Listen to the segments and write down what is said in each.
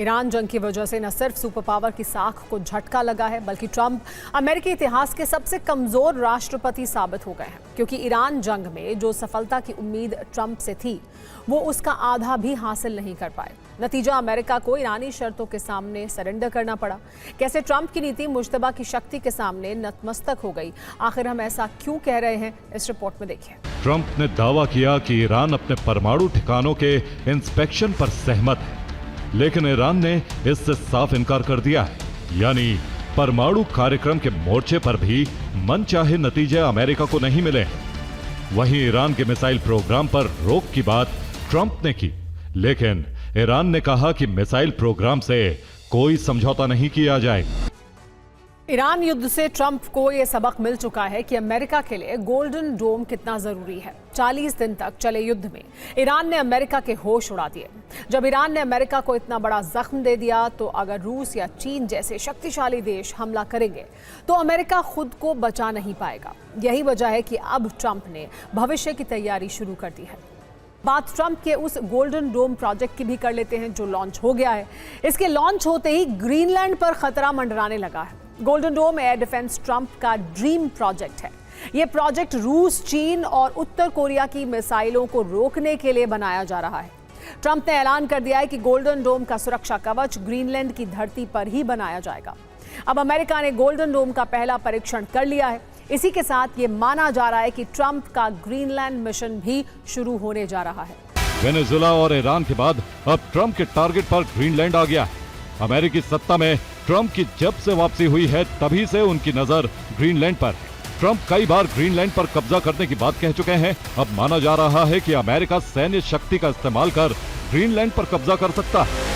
Iran जंग की वजह से न सिर्फ सुपर पावर की साख को झटका लगा है, बल्कि ट्रंप अमेरिकी इतिहास के सबसे कमजोर राष्ट्रपति साबित हो गए हैं। क्योंकि ईरान जंग में जो सफलता की उम्मीद ट्रंप से थी, वो उसका आधा भी हासिल नहीं कर पाए। नतीजा अमेरिका को ईरानी शर्तों के सामने सरेंडर करना पड़ा। कैसे ट्रंप की नीति मुश्तबा की शक्ति के सामने नतमस्तक हो गई, आखिर हम ऐसा क्यों कह रहे हैं, इस रिपोर्ट में देखिए। ट्रंप ने दावा किया कि ईरान अपने परमाणु ठिकानों के इंस्पेक्शन पर सहमत है, लेकिन ईरान ने इससे साफ इनकार कर दिया है। यानी परमाणु कार्यक्रम के मोर्चे पर भी मनचाहे नतीजे अमेरिका को नहीं मिले हैं। वहीं ईरान के मिसाइल प्रोग्राम पर रोक की बात ट्रंप ने की, लेकिन ईरान ने कहा कि मिसाइल प्रोग्राम से कोई समझौता नहीं किया जाएगा। ईरान युद्ध से ट्रंप को यह सबक मिल चुका है कि अमेरिका के लिए गोल्डन डोम कितना जरूरी है। 40 दिन तक चले युद्ध में ईरान ने अमेरिका के होश उड़ा दिए। जब ईरान ने अमेरिका को इतना बड़ा जख्म दे दिया, तो अगर रूस या चीन जैसे शक्तिशाली देश हमला करेंगे तो अमेरिका खुद को बचा नहीं पाएगा। यही वजह है कि अब ट्रंप ने भविष्य की तैयारी शुरू कर दी है। बात ट्रंप के उस गोल्डन डोम प्रोजेक्ट की भी कर लेते हैं, जो लॉन्च हो गया है। इसके लॉन्च होते ही ग्रीनलैंड पर खतरा मंडराने लगा है। गोल्डन डोम एयर डिफेंस ट्रंप का ड्रीम प्रोजेक्ट है। यह प्रोजेक्ट रूस, चीन और उत्तर कोरिया की मिसाइलों को रोकने के लिए बनाया जा रहा है। ट्रंप ने ऐलान कर दिया है कि गोल्डन डोम का सुरक्षा कवच ग्रीनलैंड की धरती पर ही बनाया जाएगा। अब अमेरिका ने गोल्डन डोम का पहला परीक्षण कर लिया है। इसी के साथ ये माना जा रहा है कि ट्रंप का ग्रीनलैंड मिशन भी शुरू होने जा रहा है। वेनेजुला और ईरान के बाद अब ट्रंप के टारगेट पर ग्रीनलैंड आ गया है। अमेरिकी सत्ता में ट्रंप की जब से वापसी हुई है, तभी से उनकी नजर ग्रीनलैंड पर है। ट्रंप कई बार ग्रीनलैंड पर कब्जा करने की बात कह चुके हैं। अब माना जा रहा है कि अमेरिका सैन्य शक्ति का इस्तेमाल कर ग्रीनलैंड पर कब्जा कर सकता है।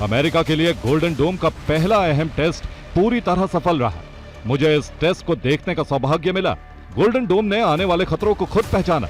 अमेरिका के लिए गोल्डन डोम का पहला अहम टेस्ट पूरी तरह सफल रहा। मुझे इस टेस्ट को देखने का सौभाग्य मिला। गोल्डन डोम ने आने वाले खतरों को खुद पहचाना।